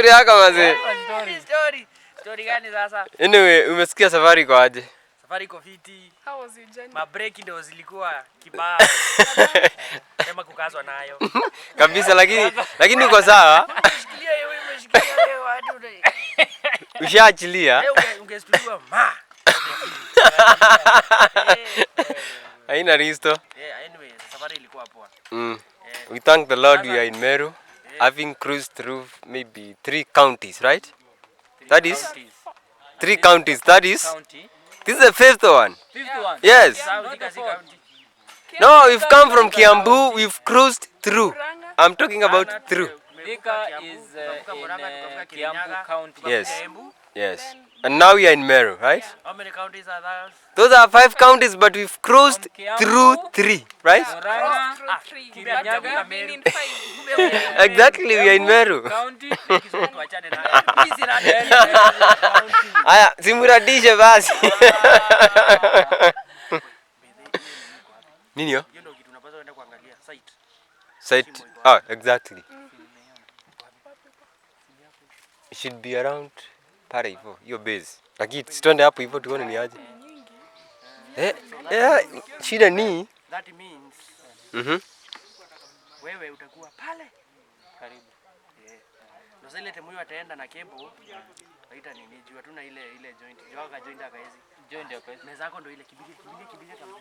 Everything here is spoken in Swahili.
story yako mazee. Story gani sasa? Anyway, umesikia safari kwa aje? Safari iko fiti. How was your journey? Ma break ndio zilikuwa kibao. Sema kukazwa nayo. Kabisa lakini uko sawa? Shikilia wewe, umeshikilia wewe hadi Ushaachilia? Ungestudiwa ma. Haina risto. Anyway, safari ilikuwa poa. We thank the Lord we are in Meru, having cruised through maybe 3 counties, right? That is 3 counties. That is County. this is the 5th one. 5th one. Yes. County. No, we've come from Kiambu. We've cruised through. I'm talking about through. Thika is in Kiambu County. Yes. Yes. And now we are in Meru, right? How many counties are there? Those are 5 counties, but we've cruised through 3, right? Exactly, we are in Meru. Aya, simuradishe basi. Nini yo? Site. Oh, exactly. It should be around pale hivyo, hiyo base. Lakini twende hapo hivyo tuone ni aje. Shida ni that means wewe utakuwa pale karibu. Ndio zile temu ataenda na cable. Waita nini? Jua tuna ile joint. Jua ka joint akaezi. Joint akaezi. Meza yako ndio ile kibige kama.